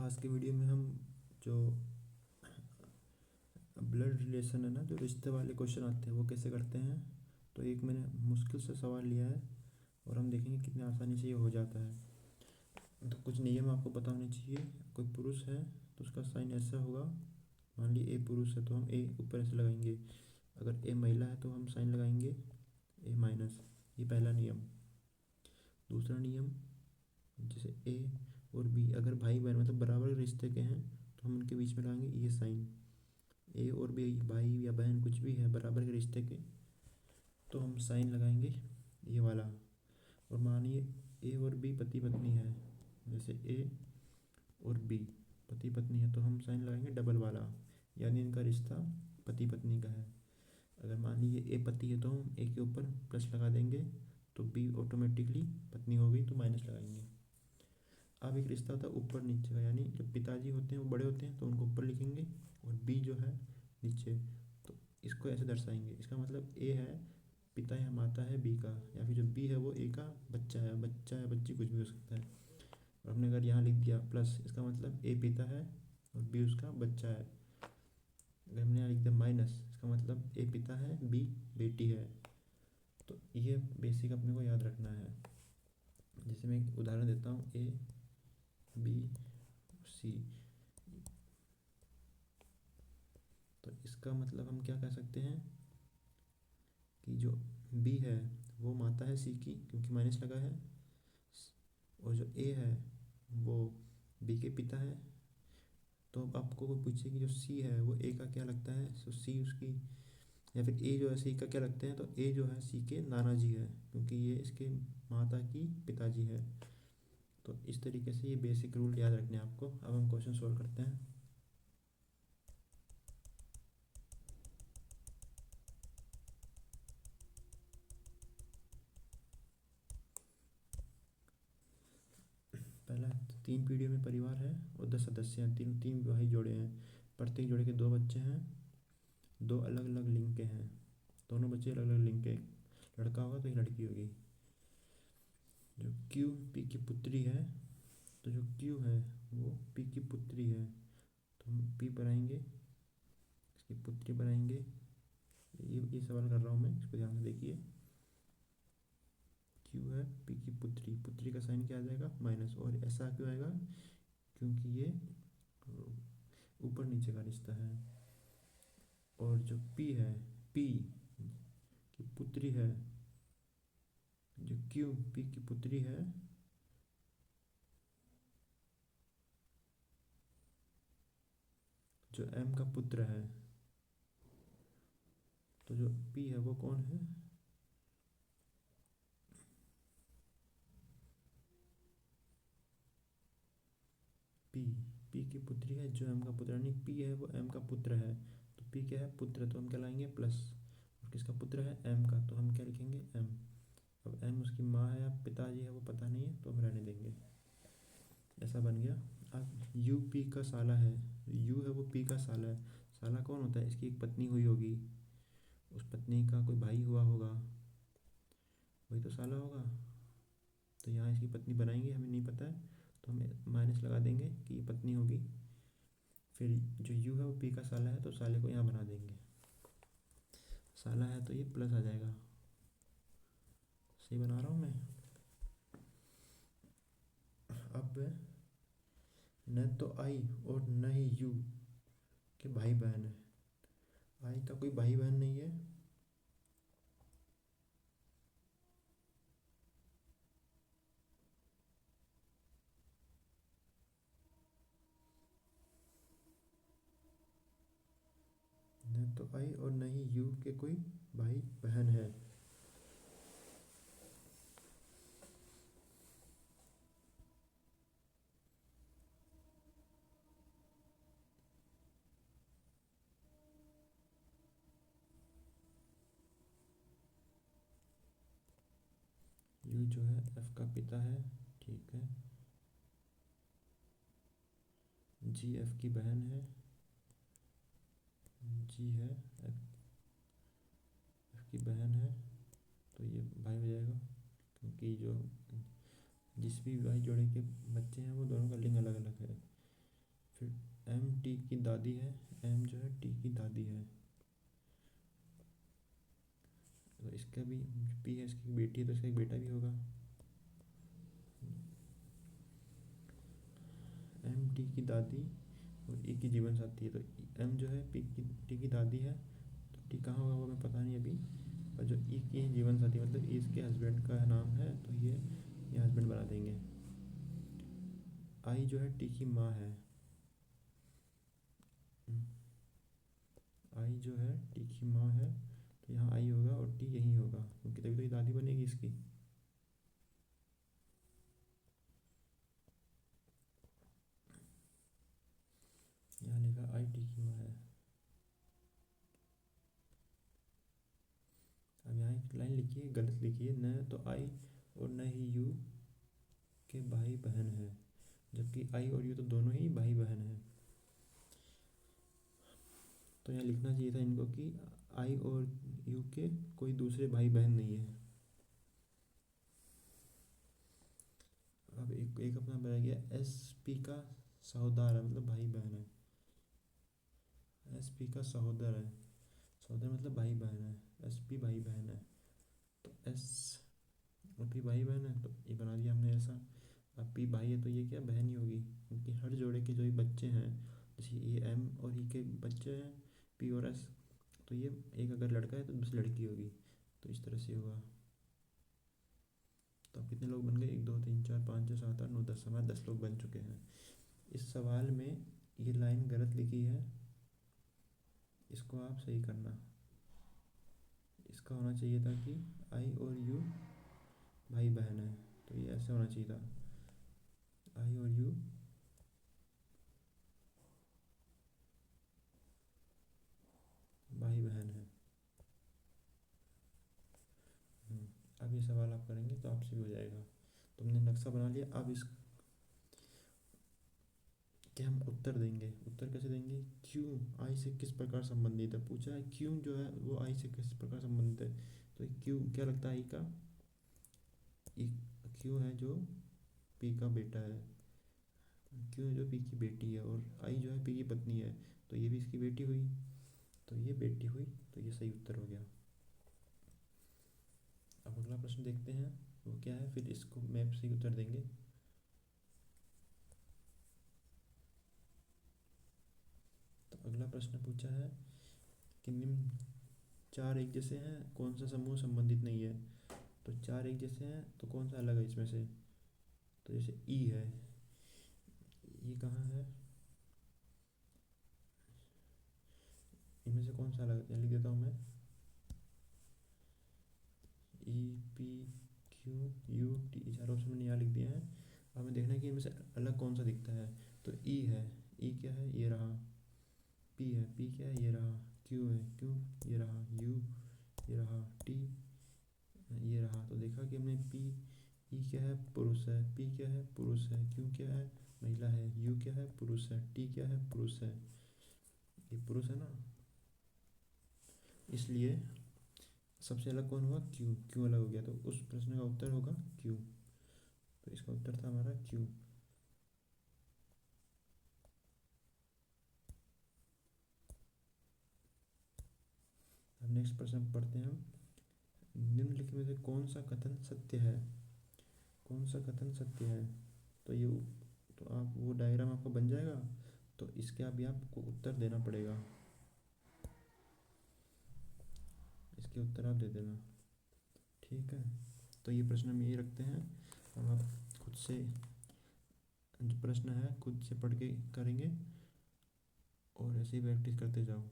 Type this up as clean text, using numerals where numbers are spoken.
आज के वीडियो में हम जो ब्लड रिलेशन है ना, जो रिश्ते वाले क्वेश्चन आते हैं वो कैसे करते हैं। तो एक मैंने मुश्किल से सवाल लिया है और हम देखेंगे कितने आसानी से ये हो जाता है। तो कुछ नियम आपको पता होने चाहिए। कोई पुरुष है तो उसका साइन ऐसा होगा। मान ली ए पुरुष है तो हम ए ऊपर ऐसे लगाएंगे। अगर ए महिला है तो हम साइन लगाएंगे ए माइनस। ये पहला नियम। दूसरा नियम, जैसे ए और बी अगर भाई बहन मतलब बराबर रिश्ते के हैं तो हम उनके बीच में लगाएंगे ये साइन। ए और बी भाई या बहन कुछ भी है बराबर के रिश्ते के तो हम साइन लगाएंगे ये वाला। और मानिए ए और बी पति पत्नी है, जैसे ए और बी पति पत्नी है तो हम साइन लगाएंगे डबल वाला, यानी इनका रिश्ता पति पत्नी का है। अगर मान लीजिए ए पति है तो हम ए के ऊपर प्लस लगा देंगे तो बी ऑटोमेटिकली पत्नी हो गई तो माइनस लगाएंगे। अब एक रिश्ता होता है ऊपर नीचे का, यानी जब पिताजी होते हैं वो बड़े होते हैं तो उनको ऊपर लिखेंगे और बी जो है नीचे। तो इसको ऐसे दर्शाएंगे। इसका मतलब ए है पिता या माता है बी का, या फिर जो बी है वो ए का बच्चा या बच्ची कुछ भी हो सकता है। और हमने अगर यहाँ लिख दिया प्लस, इसका मतलब ए पिता है और बी उसका बच्चा है। अगर हमने यहाँ लिख दिया माइनस, इसका मतलब ए पिता है बी बेटी है। तो ये बेसिक अपने को याद रखना है। जैसे मैं एक उदाहरण देता हूँ, ए बी सी। तो इसका मतलब हम क्या कह सकते हैं कि जो बी है वो माता है सी की क्योंकि माइनस लगा है, और जो ए है वो बी के पिता है। तो अब आपको कोई पूछे कि जो सी है वो ए का क्या लगता है, तो सी उसकी, या फिर ए जो है सी का क्या लगते हैं, तो ए जो है सी के नाना जी है क्योंकि ये इसके माता की पिताजी है। तो इस तरीके से ये बेसिक रूल याद रखने हैं आपको। अब हम क्वेश्चन सोल्व करते हैं। पहला, 3 पीढ़ियों में परिवार है और 10 सदस्य हैं। तीन तीन भाई जोड़े हैं, प्रत्येक जोड़े के 2 बच्चे हैं, 2 अलग अलग लिंग के हैं। दोनों बच्चे अलग अलग लिंग के, लड़का होगा तो एक लड़की होगी। जो क्यू पी की पुत्री है, तो जो क्यू है वो पी की पुत्री है तो हम पी बनाएंगे, इसकी पुत्री बनाएंगे। ये सवाल कर रहा हूँ मैं, इसको ध्यान से देखिए। क्यू है पी की पुत्री, पुत्री का साइन क्या आ जाएगा माइनस। और ऐसा क्यों आएगा, क्योंकि ये ऊपर नीचे का रिश्ता है। और जो पी है, पी की पुत्री है, जो क्यू पी की पुत्री है, जो एम का पुत्र है, तो जो पी है वो कौन है, पी पी की पुत्री है जो एम का पुत्र, यानी पी है वो एम का पुत्र है। तो पी क्या है, पुत्र, तो हम क्या लाएंगे प्लस। और किसका पुत्र है, एम का, तो हम क्या लिखेंगे एम। अब एम उसकी माँ है या पिताजी है वो पता नहीं है तो हम रहने देंगे। ऐसा बन गया। अब यू पी का साला है, यू है वो पी का साला है। साला कौन होता है, इसकी एक पत्नी हुई होगी, उस पत्नी का कोई भाई हुआ होगा, वही तो साला होगा। तो यहाँ इसकी पत्नी बनाएंगे, हमें नहीं पता है तो हमें माइनस लगा देंगे कि ये पत्नी होगी। फिर जो यू है वो पी का साला है तो साले को यहाँ बना देंगे। साला है तो ये प्लस आ जाएगा। सही बना रहा हूँ मैं। अब न तो आई और न ही यू के भाई बहन है। आई का कोई भाई बहन नहीं है, न तो आई और न ही यू के कोई भाई बहन है। यू जो है एफ का पिता है, ठीक है। जी एफ की बहन है, जी है एफ की बहन है, तो ये भाई हो जाएगा क्योंकि जो जिस भी भाई जोड़े के बच्चे हैं वो दोनों का लिंग अलग अलग है। फिर एम टी की दादी है, एम जो है टी की दादी है, तो इसका भी पी है, इसकी बेटी है तो इसका एक बेटा भी होगा। एम टी की दादी और ई की जीवन साथी है, तो एम जो है पी की टी की दादी है, तो टी कहाँ होगा वो हमें पता नहीं अभी। और जो ई की जीवन साथी मतलब ई इसके हस्बैंड का नाम है, तो ये हस्बैंड बना देंगे। आई जो है टी की माँ है, आई जो है टी की माँ है, तो यहाँ आई होगा और टी यहीं होगा, क्योंकि तभी तो ये दादी बनेगी इसकी। यहाँ लिखा आई टी की माँ है। अब यहाँ एक लाइन लिखी है, गलत लिखी है, न तो आई और न ही यू के भाई बहन है, जबकि आई और यू तो दोनों ही भाई बहन हैं। तो यहाँ लिखना चाहिए था इनको कि आई और यू के कोई दूसरे भाई बहन नहीं है। अब एक अपना बन गया एस पी का सहोदर है, मतलब भाई बहन है, एस पी का सहोदर है, सहोदर मतलब भाई बहन है, एस पी भाई बहन है, तो एस और पी भाई बहन है, तो ये बना दिया हमने ऐसा। अब पी भाई है तो ये क्या बहन ही होगी, क्योंकि हर जोड़े के जो ये बच्चे हैं, जैसे ये एम और ई के बच्चे हैं, पी और एस, तो ये एक अगर लड़का है तो दूसरी लड़की होगी, तो इस तरह से होगा। तो अब कितने लोग बन गए, 1 2 3 4 5 6 7 8 9 10, हमारे 10 लोग बन चुके हैं। इस सवाल में ये लाइन गलत लिखी है, इसको आप सही करना। इसका होना चाहिए था कि आई और यू भाई बहन है, तो ये ऐसे होना चाहिए था, आई और यू भाई बहन है। अब ये सवाल आप करेंगे तो आपसे भी हो जाएगा। तुमने नक्शा बना लिया, अब इस के हम उत्तर देंगे। उत्तर कैसे देंगे, क्यों आई से किस प्रकार संबंधित है, पूछा है क्यों जो है वो आई से किस प्रकार संबंधित है, तो क्यों क्या लगता है आई का, क्यों है जो पी का बेटा है, क्यों जो पी की बेटी है, और आई जो है पी की पत्नी है, तो ये भी इसकी बेटी हुई, तो ये बेटी हुई, तो ये सही उत्तर हो गया। अब अगला प्रश्न देखते हैं वो क्या है, फिर इसको मैप से ही उत्तर देंगे। तो अगला प्रश्न पूछा है कि निम्न चार एक जैसे हैं, कौन सा समूह संबंधित नहीं है, तो चार एक जैसे हैं तो कौन सा अलग है इसमें से, तो जैसे ई है, ई कहाँ है, इनमें से कौन सा अलग है, लिख देता हूँ मैं, E P Q U T, चार ऑप्शन मैंने यहाँ लिख दिए हैं। अब हमें देखना है कि इनमें से अलग कौन सा दिखता है, तो ई है, ई क्या है ये रहा, पी है, पी क्या है ये रहा, क्यू है, क्यू ये रहा, यू ये रहा, टी ये रहा। तो देखा कि हमने पी, ई क्या है पुरुष है, पी क्या है पुरुष है, क्यू क्या है महिला है, यू क्या है पुरुष है, टी क्या है पुरुष है, ये पुरुष है ना, इसलिए सबसे अलग कौन हुआ, क्यू, क्यू अलग हो गया, तो उस प्रश्न का उत्तर होगा क्यू, तो इसका उत्तर था हमारा क्यू। अब नेक्स्ट प्रश्न पढ़ते हैं हम, निम्नलिखित में से कौन सा कथन सत्य है, कौन सा कथन सत्य है, तो ये, तो आप वो डायग्राम आपको बन जाएगा, तो इसके अभी आपको उत्तर देना पड़ेगा, इसके उत्तर आप दे देना, ठीक है। तो ये प्रश्न हम यही रखते हैं, अब आप खुद से जो प्रश्न है खुद से पढ़ के करेंगे और ऐसे ही प्रैक्टिस करते जाओ।